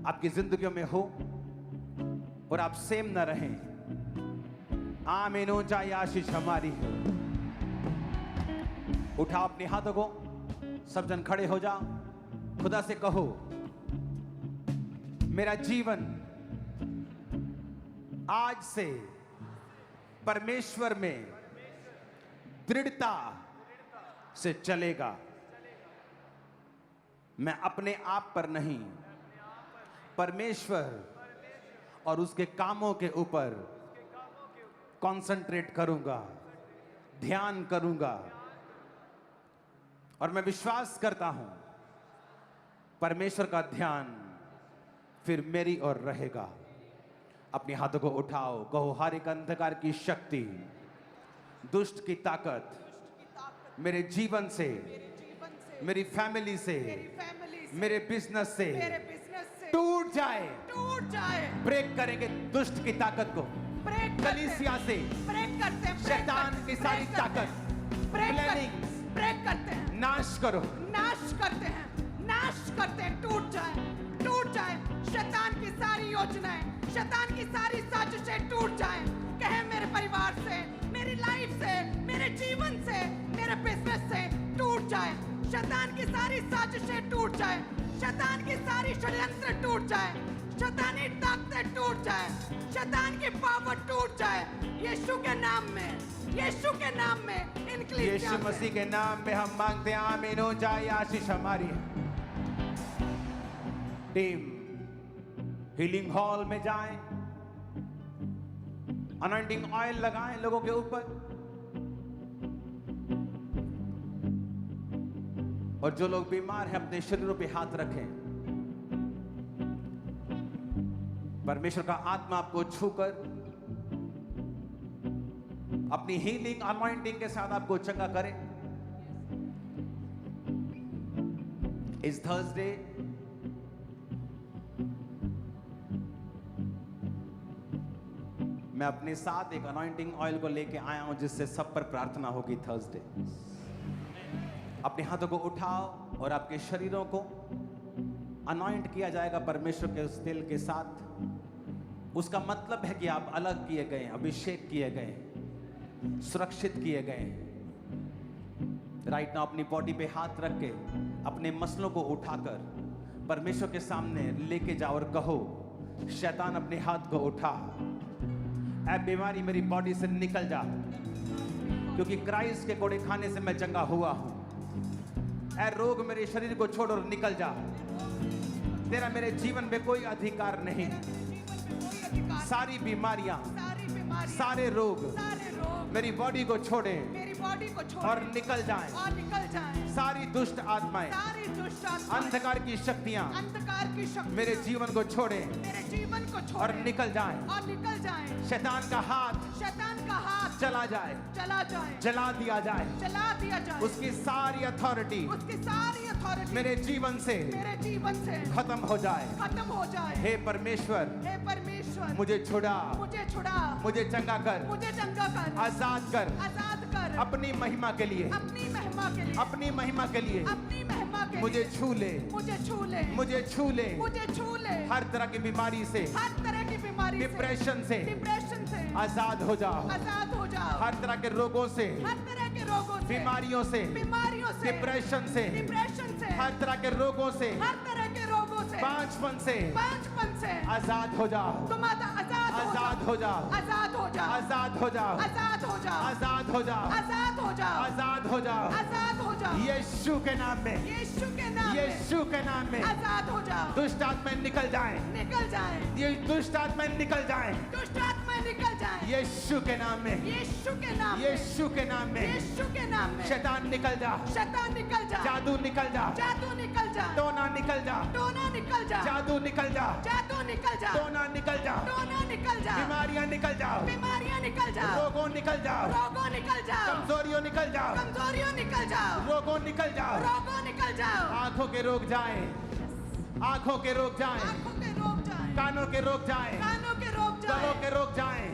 आपकी जिंदगियों में हो और आप सेम न रहें। आमीन। ऊंचाई आशीष हमारी है। उठाओ अपने हाथों को, सब जन खड़े हो जाओ। खुदा से कहो, मेरा जीवन आज से परमेश्वर में दृढ़ता से चलेगा। मैं अपने आप पर नहीं, परमेश्वर और उसके कामों के ऊपर कंसंट्रेट करूंगा, ध्यान करूंगा। और मैं विश्वास करता हूं परमेश्वर का ध्यान फिर मेरी ओर रहेगा। अपने हाथों को उठाओ, कहो, हर एक अंधकार की शक्ति, दुष्ट की ताकत मेरे जीवन से, मेरी फैमिली से, मेरे बिजनेस से टूट जाए। ब्रेक करेंगे दुष्ट की ताकत को, कलीसिया से शैतान की सारी ताकत, प्लानिंग ब्रेक करते हैं, नाश करो, नाश करते हैं, नाश करते हैं। टूट जाए, टूट जाए। शैतान की सारी योजनाएं, शैतान की सारी साजिशें टूट जाए। कहे मेरे परिवार से, मेरी लाइफ से, मेरे जीवन से, मेरे बिजनेस से टूट जाए। शैतान की सारी साजिशें टूट जाए, शैतान की सारी षड्यंत्र टूट जाए, शैतानी ताकतें टूट जाए, शैतान की पावर टूट जाए। यीशु के नाम में, यीशु के नाम में, यीशु मसीह के नाम में हम मांगते हैं। आमीन। ऊंचाई आशीष हमारी है। टीम हीलिंग हॉल में जाएं, अनॉइंटिंग ऑयल लगाएं लोगों के ऊपर, और जो लोग बीमार हैं अपने शरीरों पे हाथ रखें। परमेश्वर का आत्मा आपको छूकर अपनी हीलिंग अनॉइंटिंग के साथ आपको चंगा करे। इस थर्सडे मैं अपने साथ एक अनॉइंटिंग ऑयल को लेके आया हूं, जिससे सब पर प्रार्थना होगी थर्सडे। अपने हाथों को उठाओ और आपके शरीरों को अनॉइंट किया जाएगा परमेश्वर के उस तेल के साथ। उसका मतलब है कि आप अलग किए गए, अभिषेक किए गए, सुरक्षित किए गए। राइट नाउ अपनी बॉडी पे हाथ रख के अपने मसलों को उठाकर परमेश्वर के सामने लेके जाओ और कहो, शैतान अपने हाथ को उठा, ऐ बीमारी मेरी बॉडी से निकल जा, क्योंकि क्राइस्ट के कोड़े खाने से मैं चंगा हुआ हूं। ऐ रोग मेरे शरीर को छोड़ और निकल जा, तेरा मेरे जीवन में कोई अधिकार नहीं। सारी बीमारियां, सारे रोग मेरी बॉडी को छोड़े, और निकल जाएं, सारी दुष्ट आत्माएं, अंधकार की शक्तियां मेरे जीवन को छोड़े, और निकल जाएं। शैतान का हाथ चला जाए, जला दिया जाए। उसकी सारी अथॉरिटी मेरे जीवन से खत्म हो जाए। हे परमेश्वर, मुझे छुड़ा, मुझे चंगा कर, आजाद कर, अपनी महिमा के लिए, अपनी महिमा के लिए मुझे छू ले, मुझे छू ले। हर तरह की बीमारी से, डिप्रेशन से आजाद हो जाओ। हर तरह के रोगों से, बीमारियों से, डिप्रेशन से, हर तरह के रोगों से, बांझपन से आजाद हो जाओ, आजाद हो जाओ, आजाद हो जाओ, आजाद हो जाओ, आजाद हो जाओ, आजाद हो जाओ, आजाद हो जाओ, आजाद हो जाओ, आजाद हो जाओ। यीशु के नाम में, यीशु के नाम में, यीशु के नाम में आजाद हो जाओ। दुष्ट आत्माएं निकल जाएं, निकल जाएं। ये दुष्ट आत्माएं निकल जाएं, दुष्ट आत्माएं निकल जाएं। यीशु के नाम में, यीशु के नाम में, यीशु के नाम में, यीशु के नाम में। शैतान निकल जा, शैतान निकल जा। जादू निकल जा, जादू निकल जा। टोना निकल जा, टोना निकल जा। जादू निकल जा, जादू निकल जा। टोना निकल जा, टोना निकल जा। बीमारियां निकल जाओ, बीमारियां निकल जाओ। रोगों निकल जाओ, रोगों निकल जाओ। कमजोरियों निकल जाओ, कमजोरियों निकल जाओ। रोगों निकल जाओ, रोगों निकल जाओ। आंखों के रोग जाए, आंखों के रोग जाए, आंखों के रोग जाए। कानों के रोग जाए, कानों के रोग जाए। गलों के रोग जाए,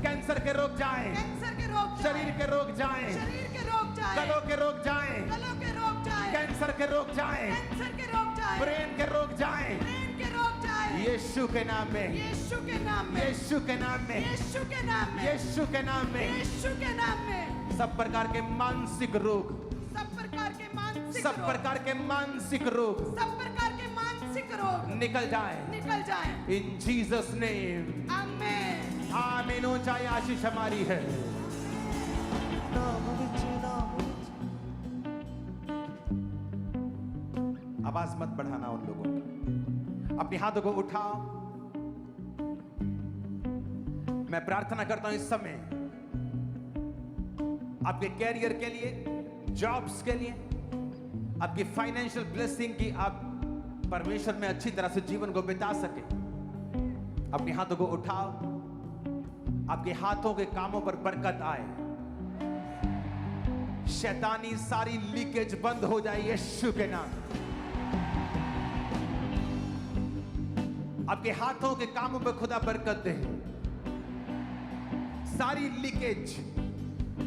कैंसर के रोग जाए, कैंसर के रोग। शरीर के रोग जाए, शरीर के रोग जाए। गलों के रोग जाए, गलों के रोग जाए। कैंसर के रोग जाए, कैंसर के रोग जाए। ब्रेन के रोग जाए, ब्रेन के रोग जाए। यीशु के नाम में, यीशु के नाम में, यीशु के नाम में, यीशु के नाम में, यीशु के नाम में यीशु के नाम में सब प्रकार के मानसिक रोग, सब प्रकार के मानसिक सब रोग, प्रकार के मानसिक रोग सब प्रकार के मानसिक रोग निकल जाए निकल जाए। इन जीसस नेम। आमीन। आमीन। ऊंचाई आशीष हमारी है। आवाज मत बढ़ाना उन लोगों की। अपने हाथों को उठाओ। मैं प्रार्थना करता हूं इस समय आपके कैरियर के लिए, जॉब्स के लिए, आपकी फाइनेंशियल ब्लेसिंग की आप परमेश्वर में अच्छी तरह से जीवन को बिता सके। अपने हाथों को उठाओ। आपके हाथों के कामों पर बरकत आए। शैतानी सारी लीकेज बंद हो जाए यीशु के नाम। आपके हाथों के कामों पर खुदा बरकत दे। सारी लीकेज,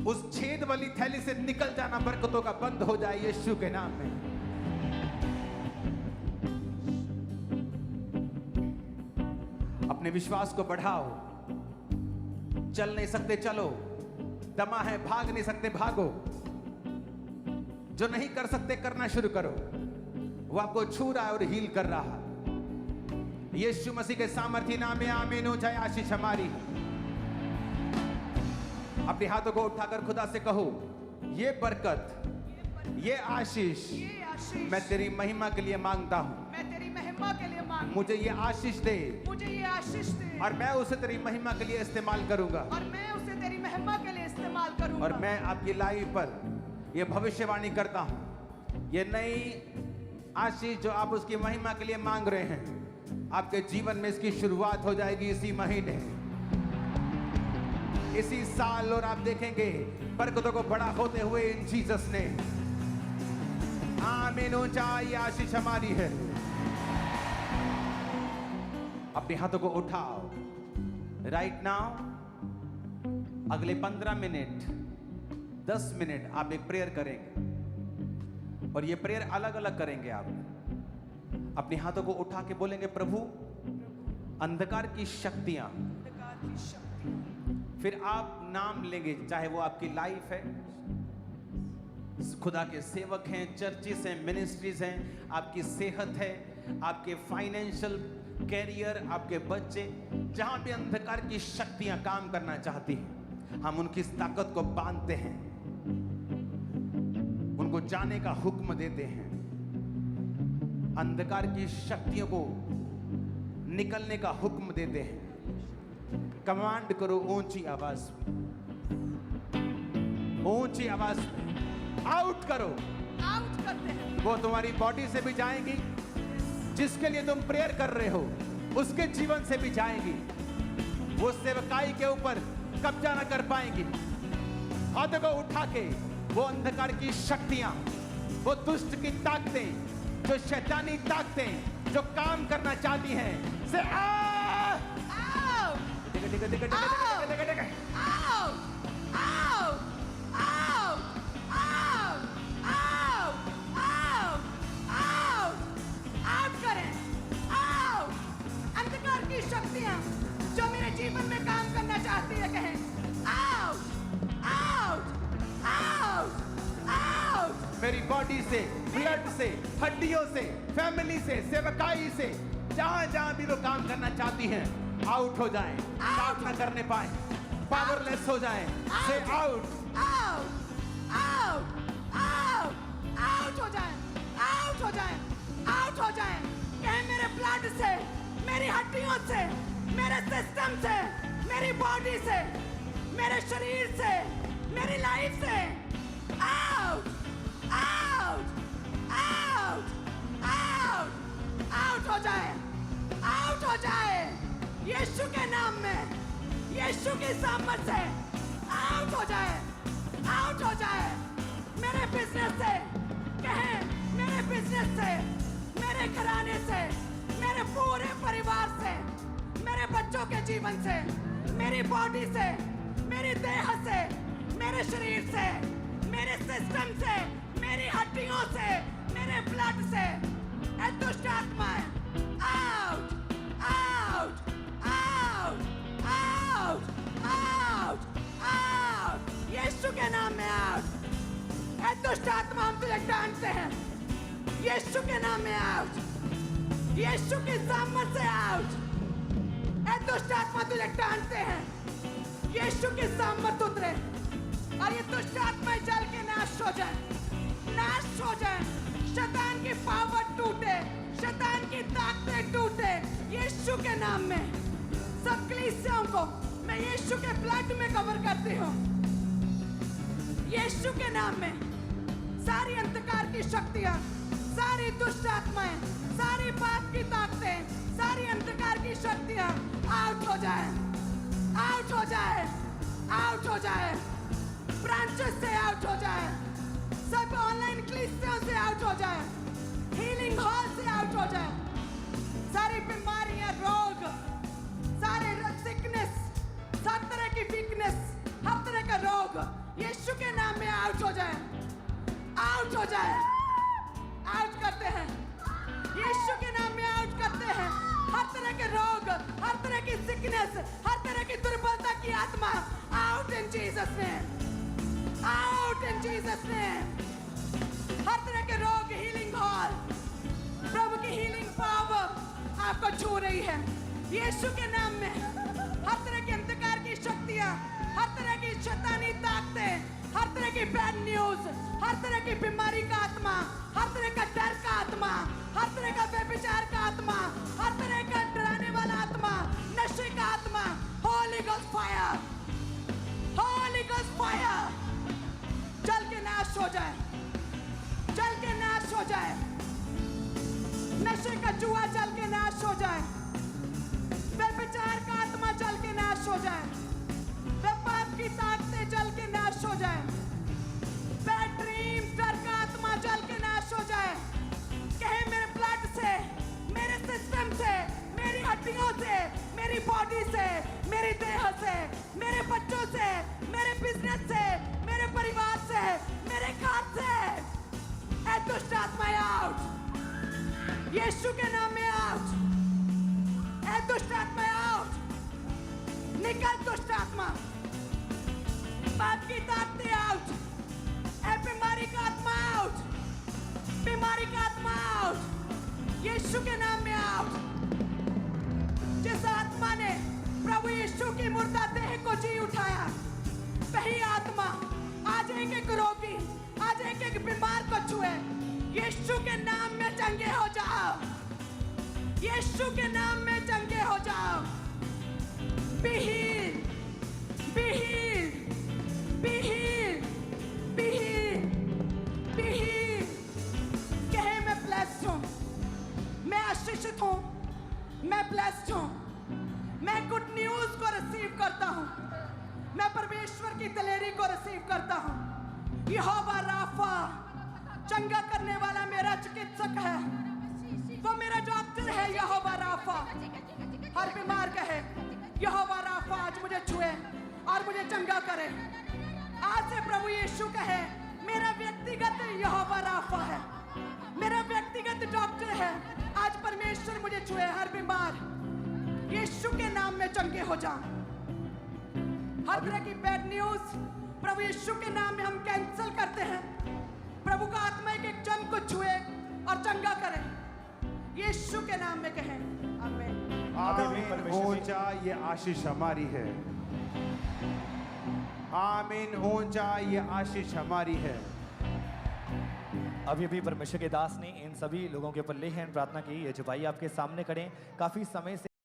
उस छेद वाली थैली से निकल जाना बरकतों का बंद हो जाए यीशु के नाम में। अपने विश्वास को बढ़ाओ। चल नहीं सकते चलो, दमा है भाग नहीं सकते भागो, जो नहीं कर सकते करना शुरू करो। वो आपको छू रहा है और हील कर रहा है यीशु मसीह के सामर्थ्य नाम में। आमीन। हो जाए आशीष हमारी। अपने हाथों को उठाकर खुदा से कहो, ये बरकत, ये आशीष मैं तेरी महिमा के लिए मांगता हूं। मैं तेरी महिमा के लिए मांगता हूं। मुझे ये आशीष दे, मुझे ये आशीष दे, और मैं उसे तेरी महिमा के लिए इस्तेमाल करूंगा। और मैं उसे तेरी महिमा के लिए इस्तेमाल करूंगा। और मैं आपकी लाइफ पर ये भविष्यवाणी करता हूं, ये नई आशीष जो आप उसकी महिमा के लिए मांग रहे हैं, आपके जीवन में इसकी शुरुआत हो जाएगी इसी महीने, इसी साल। और आप देखेंगे बरकतों को बड़ा होते हुए इन जीसस ने। आमीन। ऊंचाई आशीष हमारी है। अपने हाथों को उठाओ। राइट नाउ अगले 15 मिनट 10 मिनट आप एक प्रेयर करेंगे, और ये प्रेयर अलग अलग करेंगे। आप अपने हाथों को उठा के बोलेंगे, प्रभु अंधकार की शक्तियां, फिर आप नाम लेंगे, चाहे वो आपकी लाइफ है, खुदा के सेवक हैं, चर्चिस हैं, मिनिस्ट्रीज हैं, आपकी सेहत है, आपके फाइनेंशियल कैरियर, आपके बच्चे, जहां भी अंधकार की शक्तियां काम करना चाहती हैं, हम उनकी ताकत को बांधते हैं, उनको जाने का हुक्म देते हैं। अंधकार की शक्तियों को निकलने का हुक्म देते हैं। कमांड करो ऊंची आवाज में, ऊंची आवाज में आउट करो। आउट करते हैं। वो तुम्हारी बॉडी से भी जाएंगी, जिसके लिए तुम प्रेयर कर रहे हो उसके जीवन से भी जाएंगी। वो सेवकाई के ऊपर कब्जा न कर पाएंगी। हाथों को उठा के वो अंधकार की शक्तियां, वो दुष्ट की ताकतें, जो शैतानी ताकतें जो काम करना चाहती हैं, से अंधकार की शक्तियां जो मेरे जीवन में काम करना चाहती है, कहें आउट आउट आउट आउट। मेरी बॉडी से, ब्लड से, हड्डियों से, फैमिली से, सेवकाई से, जहां जहां भी वो काम करना चाहती हैं, आउट हो जाएं, काम न करने पाए, पावरलेस हो जाएं। से out out out out out हो जाएं, आउट हो जाएं, आउट हो जाएं। कहें मेरे ब्लड से, मेरी हड्डियों से, मेरे सिस्टम से, मेरी बॉडी से, मेरे शरीर से, मेरी लाइफ से out out out out out हो जाए, आउट हो जाए यीशु के नाम में, यीशु की सामर्थ से आउट हो जाए, आउट हो जाए। मेरे बिजनेस से, कहें मेरे बिजनेस से, मेरे घराने से, मेरे पूरे परिवार से, मेरे बच्चों के जीवन से, मेरी बॉडी से, मेरी देह से, मेरे शरीर से, मेरे सिस्टम से, मेरी हड्डियों से, मेरे ब्लड से, ए दुष्ट आत्माएं आउट आउट दुष्ट आत्मा हम तुझे डांटते हैं यीशु के नाम में आउट, यीशु की सामर्थ से आउट। ए दुष्ट आत्मा तुझे डांटते हैं यीशु की सामर्थ उतरे और ये दुष्ट आत्मा जल के नाश हो जाए, नाश हो जाए। शैतान की पावर टूटे, शैतान की ताकतें टूटे यीशु के नाम में। सब कलीसियाओं को मैं यीशु के ब्लड में कवर करती हूँ यीशु के नाम में। सारी अंधकार की शक्तियां, सारी दुष्ट आत्माएं, सारी पाप की ताकतें, सारी अंधकार की शक्तियां आउट हो जाए, आउट हो जाए, आउट हो जाए। ब्रांचेस से आउट हो जाए, सब ऑनलाइन कलीसियाओं से आउट हो जाए, हीलिंग हॉल से आउट हो जाए। सारी बीमारियां, रोग, सारे सिकनेस, सब तरह की वीकनेस, हर तरह का रोग यीशु के नाम में आउट हो जाए, आउट हो जाए। आउट करते हैं यीशु के नाम में, आउट करते हैं हर तरह के रोग, हर तरह की सिकनेस, हर तरह की दुर्बलता की आत्मा out in Jesus name, out in Jesus name. हर तरह के रोग, हीलिंग हॉल, प्रभु की हीलिंग पावर आपको छू रही है यीशु के नाम में। हर तरह की अंधकार की शक्तियां, हर तरह की शैतानी ताकतें, हर तरह की बैड न्यूज, हर तरह की बीमारी का आत्मा, हर तरह का डर का आत्मा, हर तरह का व्यभिचार का आत्मा, हर तरह का डराने वाला आत्मा, नशे का आत्मा, Holi ghost fire, Holi ghost fire जल के नाश हो जाए, जल के नाश हो जाए। नशे का जुआ जल के नाश हो जाए, व्यभिचार का आत्मा जल के नाश हो जाए, पाप की ताकतें जल के नाश हो जाए, बैड ड्रीम, डर का आत्मा जल के नाश हो जाए। कहे मेरे ब्लड से, मेरे सिस्टम से, मेरी हड्डियों से, मेरी बॉडी से, मेरी देह से, मेरे बच्चों से, मेरे बिजनेस से, मेरे परिवार से, मेरे घर से ए दुष्ट आत्मा आउट, यीशु के नाम में आउट। ए दुष्ट आत्मा आउट, निकल दुष्ट आत्मा। पाप की ताकतें आउट, ए बीमारी का आत्मा आउट, बीमारी का आत्मा आउट, यीशु के नाम में आउट। जिस आत्मा ने प्रभु यीशु की मुर्दा देह को जी उठाया, वही आत्मा आज एक एक रोगी, आज एक एक बीमार को छुए। यीशु के नाम में चंगे हो जाओ, यीशु के नाम में चंगे हो जाओ। Be healed, be healed, be healed, be healed, be healed। कहे मैं blessed हूँ, मैं आशीषित हूँ, मैं blessed हूँ, मैं गुड न्यूज को रिसीव करता हूँ, मैं परमेश्वर की दिलेरी को रिसीव करता हूँ। यहोवा राफा चंगा करने वाला मेरा चिकित्सक है, वो मेरा डॉक्टर है यहोवा राफा। हर बीमार कहे यहोवा राफा आज मुझे छुए और मुझे चंगा करे। आज से प्रभु यीशु कहे मेरा व्यक्तिगत यहोवा राफा है, मेरा व्यक्तिगत डॉक्टर है। आज परमेश्वर मुझे छुए, हर बीमार यीशु के नाम में चंगे हो जा। हर तरह की बैड न्यूज प्रभु यीशु के नाम में हम कैंसिल करते हैं। प्रभु का आत्मा एक जन को छुए और चंगा करे, यीशु के नाम में कहें आमीन। आमीन हो जा, ये आशीष हमारी है। आमीन हो जा, ये आशीष हमारी है। अभी परमेश्वर के दास ने इन सभी लोगों के ऊपर ले हैंड प्रार्थना की। ये जो भाई आपके सामने खड़े काफी समय से